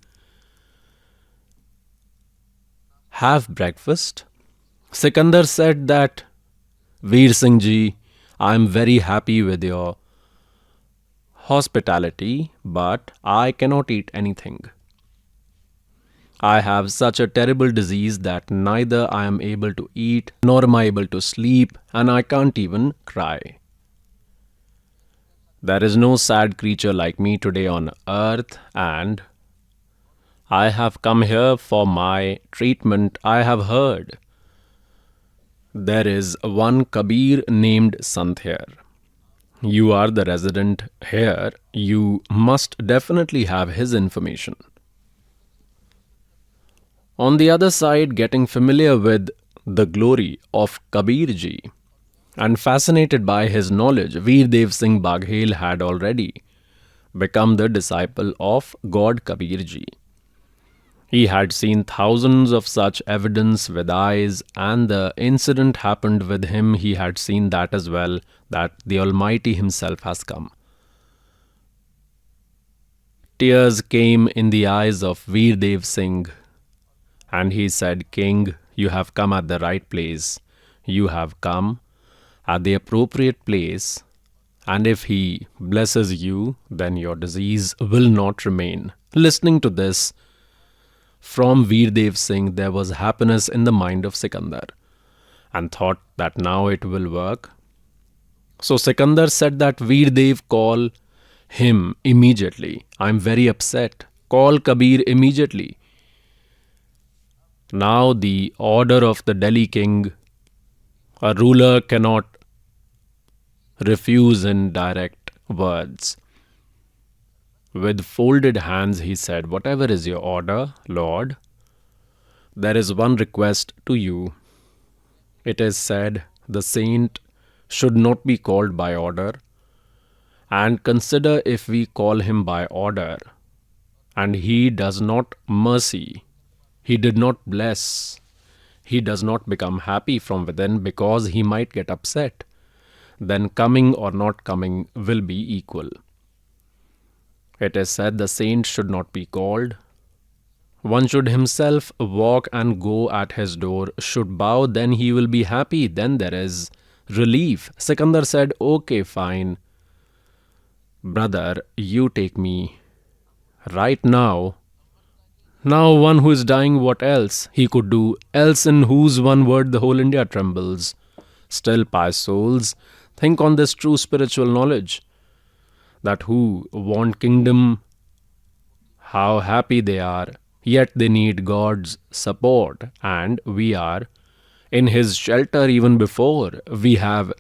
Speaker 2: have breakfast." Sikandar said that, "Veer Singh ji, I am very happy with your hospitality, but I cannot eat anything. I have such a terrible disease that neither I am able to eat nor am I able to sleep, and I can't even cry. There is no sad creature like me today on earth, and I have come here for my treatment. I have heard there is one Kabir named Sant here. You are the resident here. You must definitely have his information." On the other side, getting familiar with the glory of Kabir ji and fascinated by his knowledge, Veer Dev Singh Baghel had already become the disciple of God Kabir ji. He had seen thousands of such evidence with eyes, and the incident happened with him. He had seen that as well, that the Almighty himself has come. Tears came in the eyes of Veer Dev Singh, and he said, "King, you have come at the right place. You have come at the appropriate place, and if he blesses you, then your disease will not remain." Listening to this from Veer Dev Singh, there was happiness in the mind of Sikandar, and thought that now it will work. So Sikandar said that, "Veer Dev, call him immediately. I am very upset. Call Kabir immediately." Now the order of the Delhi king, a ruler cannot refuse in direct words. With folded hands he said, "Whatever is your order, Lord, there is one request to you. It is said the saint should not be called by order, and consider if we call him by order, and he does not mercy, he did not bless, he does not become happy from within because he might get upset, then coming or not coming will be equal. It is said the saint should not be called, One should himself walk and go at his door, should bow, then he will be happy, then there is relief. Sikandar said, okay, fine. Brother, you take me. Right now. Now one who is dying, what else he could do, else in whose one word the whole India trembles. Still, pious souls, think on this true spiritual knowledge, that who want kingdom, how happy they are, yet they need God's support, and we are in His shelter even before we have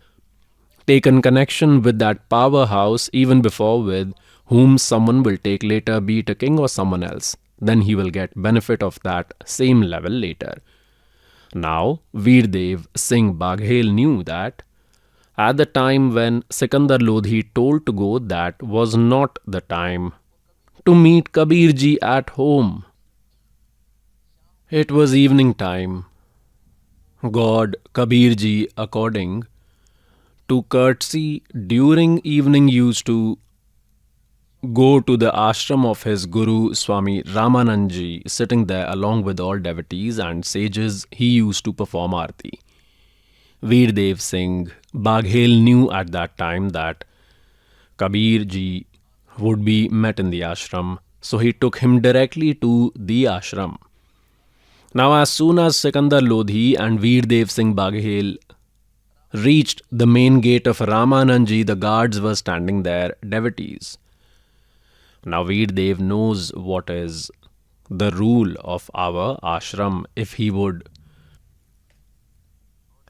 Speaker 2: taken connection with that powerhouse, even before with whom someone will take later, be it a king or someone else. Then he will get benefit of that same level later. Now, Veerdev Singh Baghel knew that at the time when Sikandar Lodhi told to go, that was not the time to meet Kabir ji at home. It was evening time. God, Kabir ji, according to courtesy, during evening used to go to the ashram of his Guru Swami Ramanand ji. Sitting there along with all devotees and sages, he used to perform arti. Veerdev Singh Baghel knew at that time that Kabir ji would be met in the ashram, so he took him directly to the ashram. Now, as soon as Sikandar Lodhi and Veerdev Singh Baghel reached the main gate of Ramanandji, the guards were standing there, devotees. Now, Veerdev knows what is the rule of our ashram. If he would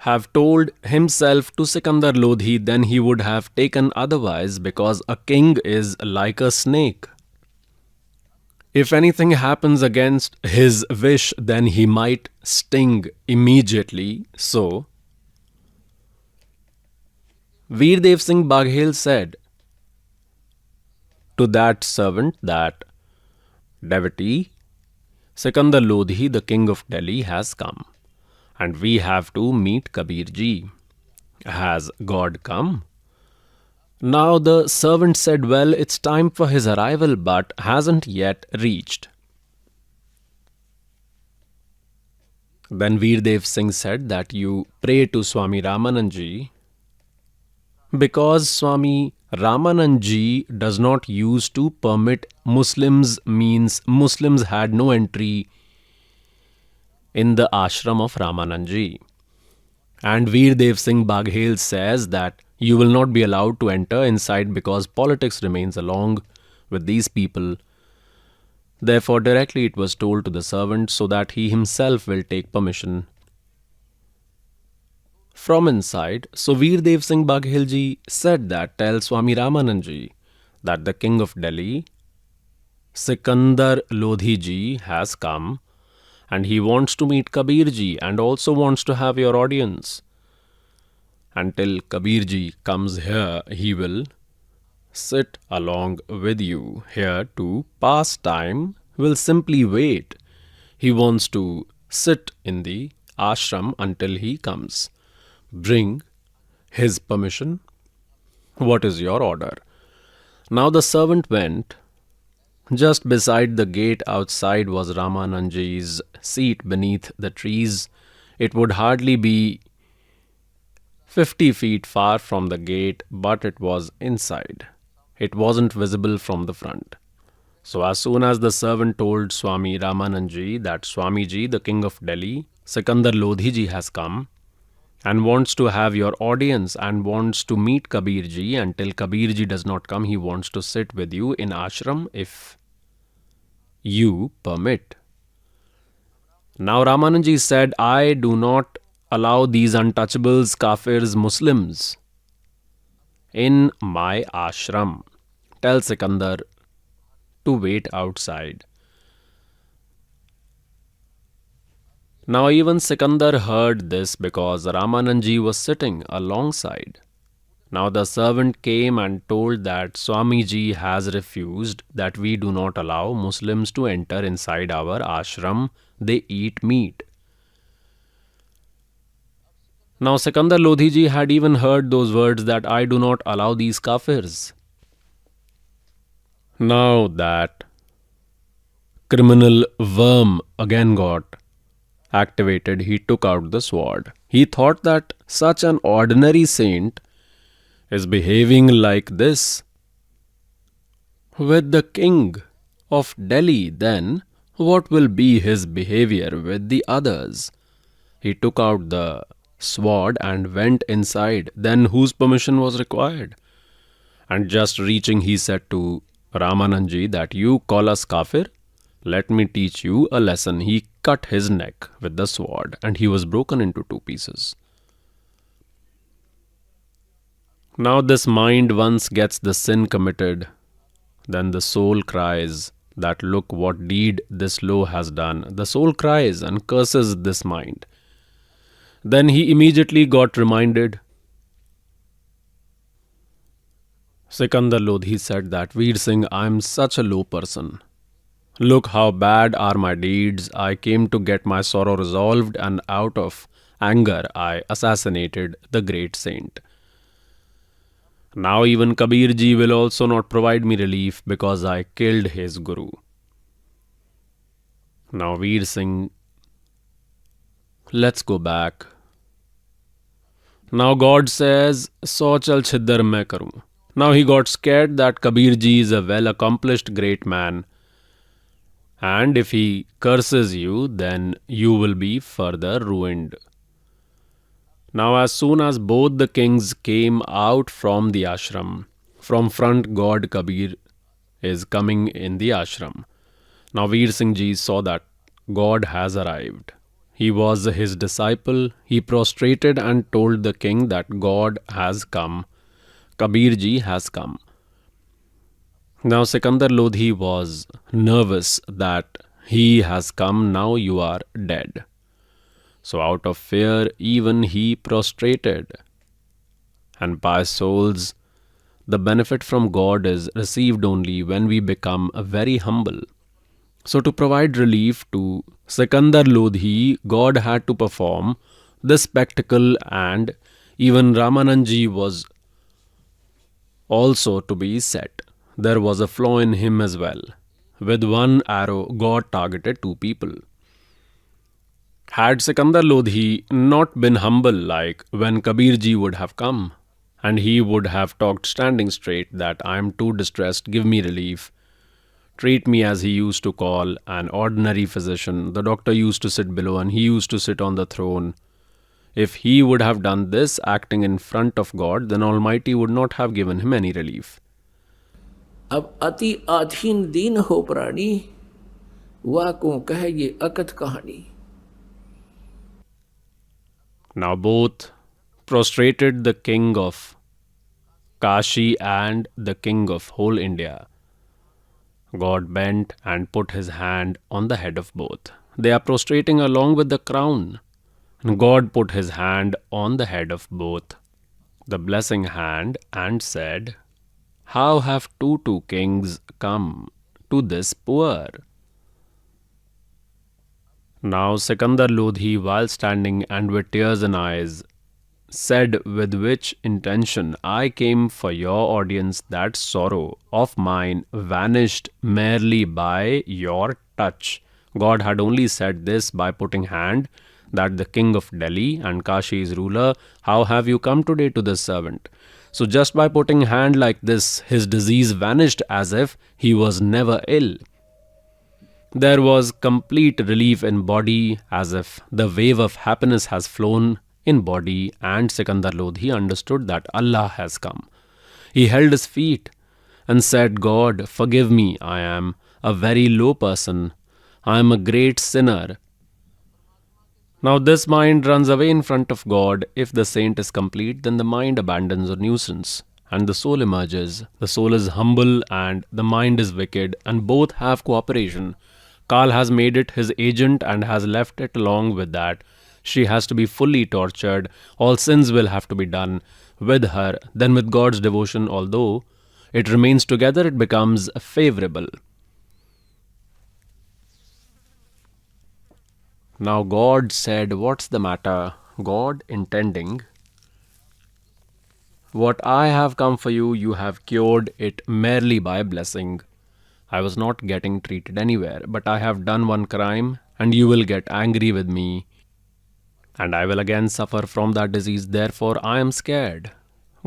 Speaker 2: have told himself to Sikandar Lodhi, then he would have taken otherwise, because a king is like a snake. If anything happens against his wish, then he might sting immediately. So, Veerdev Singh Baghel said to that servant, that devotee, Sikandar Lodhi, the king of Delhi, has come, and we have to meet Kabir ji. Has God come? Now the servant said, well, it's time for his arrival, but hasn't yet reached. Then Veerdev Singh said that you pray to Swami Ramanandji, because Swami Ramanandji does not use to permit Muslims, means Muslims had no entry in the ashram of Ramanandji. And Veerdev Singh Baghel says that you will not be allowed to enter inside because politics remains along with these people. Therefore, directly it was told to the servant so that he himself will take permission from inside. So Veerdev Singh Baghel ji said that, tell Swami Ramanandji that the king of Delhi, Sikandar Lodhi ji, has come, and he wants to meet Kabir ji and also wants to have your audience. Until Kabir ji comes here, he will sit along with you here to pass time, will simply wait. He wants to sit in the ashram until he comes. Bring his permission. What is your order? Now the servant went. Just beside the gate outside was Ramanandji's seat beneath the trees. It would hardly be 50 feet far from the gate, but it was inside. It wasn't visible from the front. So as soon as the servant told Swami Ramanandji that Swamiji, the king of Delhi, Sikandar Lodhi ji, has come and wants to have your audience and wants to meet Kabir ji, until Kabir ji does not come, he wants to sit with you in ashram if you permit. Now Ramanandji said, I do not allow these untouchables, kafirs, Muslims in my ashram. Tell Sikandar to wait outside. Now even Sikandar heard this because Ramanandji was sitting alongside. Now the servant came and told that Swamiji has refused, that we do not allow Muslims to enter inside our ashram. They eat meat. Now Sikandar Lodhi ji had even heard those words, that I do not allow these kafirs. Now that criminal worm again got activated. He took out the sword. He thought that such an ordinary saint is behaving like this with the king of Delhi, then what will be his behavior with the others? He took out the sword and went inside. Then whose permission was required? And just reaching, he said to Ramanandji that you call us kafir? Let me teach you a lesson. He cut his neck with the sword and he was broken into two pieces. Now this mind once gets the sin committed, then the soul cries that look what deed this low has done. The soul cries and curses this mind. Then he immediately got reminded. Sikandar Lodhi said that, Veer Singh, I am such a low person. Look how bad are my deeds. I came to get my sorrow resolved, and out of anger I assassinated the great saint. Now even Kabir ji will also not provide me relief because I killed his guru. Now Veer Singh, let's go back. Now God says, "So chal chhiddar main karu." Now he got scared that Kabir ji is a well-accomplished great man, and if he curses you, then you will be further ruined. Now as soon as both the kings came out from the ashram, from front God Kabir is coming in the ashram. Now Veer Singh ji saw that God has arrived. He was his disciple. He prostrated and told the king that God has come. Kabir ji has come. Now Sikandar Lodhi was nervous that he has come, now you are dead. So out of fear even he prostrated. And by souls, the benefit from God is received only when we become very humble. So to provide relief to Sikandar Lodhi, God had to perform this spectacle, and even Ramanandji was also to be set. There was a flaw in him as well. With one arrow, God targeted two people. Had Sikandar Lodhi not been humble like when Kabir ji would have come, and he would have talked standing straight that I am too distressed, give me relief, treat me as he used to call an ordinary physician. The doctor used to sit below and he used to sit on the throne. If he would have done this acting in front of God, then Almighty would not have given him any relief.
Speaker 3: अब अति आधीन दीन हो प्राणी, वह को कहे ये अकथ कहानी.
Speaker 2: Now both prostrated the king of Kashi and the king of whole India. God bent and put his hand on the head of both. They are prostrating along with the crown. And God put his hand on the head of both, the blessing hand, and said, How have two kings come to this poor? Now Sikandar Lodhi, while standing and with tears in eyes, said, With which intention I came for your audience, that sorrow of mine vanished merely by your touch. God had only said this by putting hand, that the king of Delhi and Kashi's ruler, how have you come today to this servant? So just by putting hand like this, his disease vanished as if he was never ill. There was complete relief in body, as if the wave of happiness has flown in body, and Sikandar Lodhi understood that Allah has come. He held his feet and said, God, forgive me, I am a very low person. I am a great sinner. Now this mind runs away in front of God. If the saint is complete, then the mind abandons a nuisance, and the soul emerges. The soul is humble and the mind is wicked, and both have cooperation. Kal has made it his agent and has left it along with that. She has to be fully tortured. All sins will have to be done with her. Then with God's devotion, although it remains together, it becomes favorable. Now God said, What's the matter? God intending, what I have come for you, you have cured it merely by blessing. I was not getting treated anywhere, but I have done one crime, and you will get angry with me, and I will again suffer from that disease. Therefore, I am scared.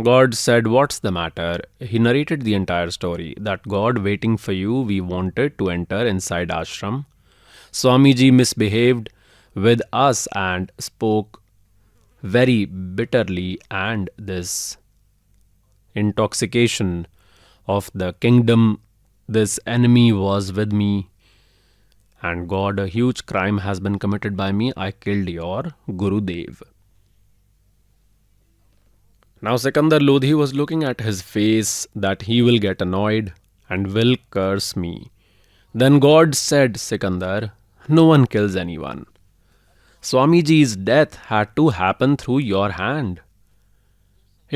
Speaker 2: God said, "What's the matter?" He narrated the entire story, that God waiting for you, we wanted to enter inside ashram. Swamiji misbehaved with us and spoke very bitterly, and this intoxication of the kingdom, this enemy was with me. And God, a huge crime has been committed by me. I killed your Gurudev. Now Sikandar Lodhi was looking at his face that he will get annoyed and will curse me. Then God said, "Sikandar, no one kills anyone. Swamiji's death had to happen through your hand.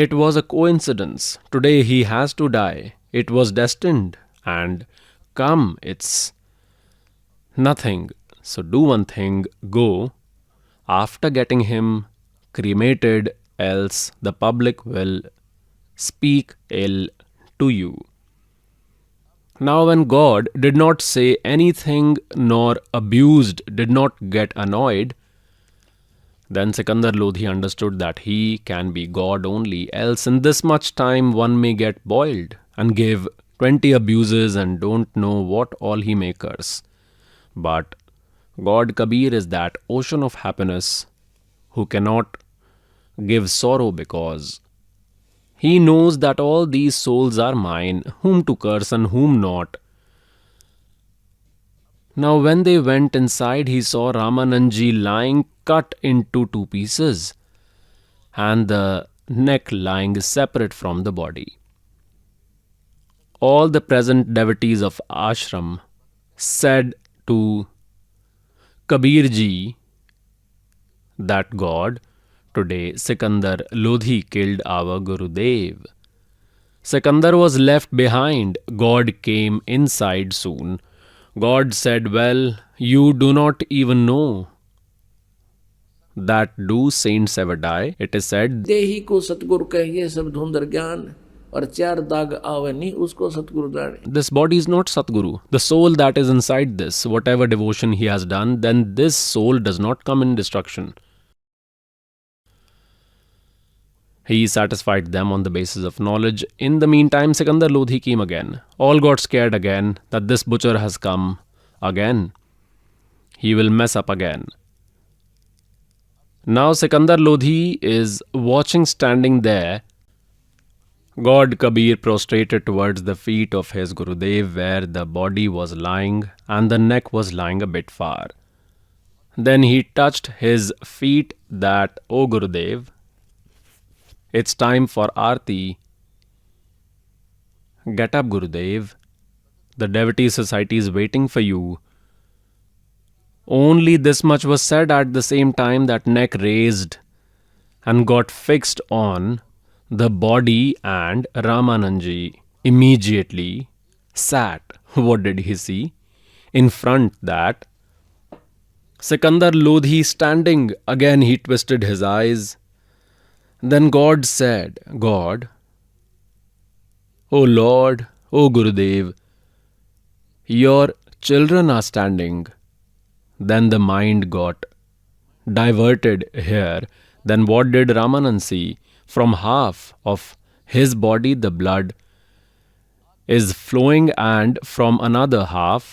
Speaker 2: It was a coincidence. Today he has to die. It was destined. And come, it's nothing. So do one thing, go. After getting him cremated, else the public will speak ill to you." Now when God did not say anything nor abused, did not get annoyed, then Sikandar Lodhi understood that he can be God only, else in this much time one may get boiled and give 20 abuses and don't know what all he may curse. But God Kabir is that ocean of happiness who cannot give sorrow, because he knows that all these souls are mine, whom to curse and whom not. Now when they went inside, he saw Ramanandji lying cut into 2 pieces and the neck lying separate from the body. All the present devotees of ashram said to Kabirji that God, today Sikandar Lodhi killed our Gurudev. Sikandar was left behind. God came inside soon. God said, "Well, you do not even know that do saints ever die?" It is said,
Speaker 3: देही को सतगुरु कहिए सब धुंधर ज्ञान, और 4 दाग आवे नहीं उसको सतगुरु जाने.
Speaker 2: this body is not Satguru. The soul that is inside this, whatever devotion he has done, then this soul does not come in destruction. He satisfied them on the basis of knowledge. In the meantime, Sikandar Lodhi came again. All got scared again that this butcher has come again. He will mess up again. Now Sikandar Lodhi is watching standing there. God Kabir prostrated towards the feet of his Gurudev, where the body was lying and the neck was lying a bit far. Then he touched his feet that, "O Gurudev, it's time for Aarti. Get up, Gurudev. The devotee society is waiting for you." Only this much was said. At the same time, that neck raised and got fixed on the body, and Ramanandji immediately sat. What did he see? In front that Sikandar Lodhi standing. Again he twisted his eyes. Then God said, "God, O Lord, O Gurudev, your children are standing." Then the mind got diverted here. Then what did Ramanand see? From half of his body the blood is flowing, and from another half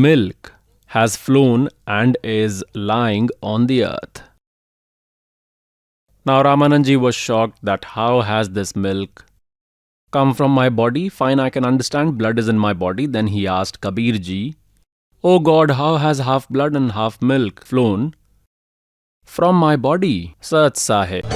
Speaker 2: milk has flown and is lying on the earth. Now Ramanandji was shocked that how has this milk come from my body? Fine, I can understand blood is in my body. Then he asked Kabirji, "Oh God, how has half blood and half milk flown from my body?" Sat Sahib.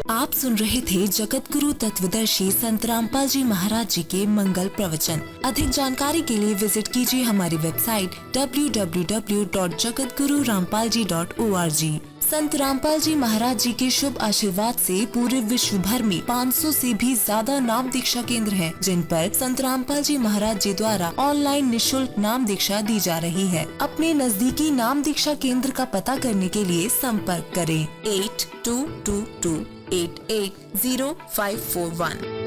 Speaker 6: आप सुन रहे थे जगत गुरु तत्वदर्शी संत रामपाल जी महाराज जी के मंगल प्रवचन। अधिक जानकारी के लिए विजिट कीजिए हमारी वेबसाइट www.jagatgururampalji.org। संत रामपाल जी महाराज जी के शुभ आशीर्वाद से पूरे विश्व भर में 500 से भी ज्यादा नाम दीक्षा केंद्र हैं, जिन पर संत रामपाल जी महाराज जी द्वारा ऑनलाइन निशुल्क नाम दीक्षा दी जा रही है। अपने नजदीकी नाम दीक्षा केंद्र का पता करने के लिए संपर्क करें 8222880541।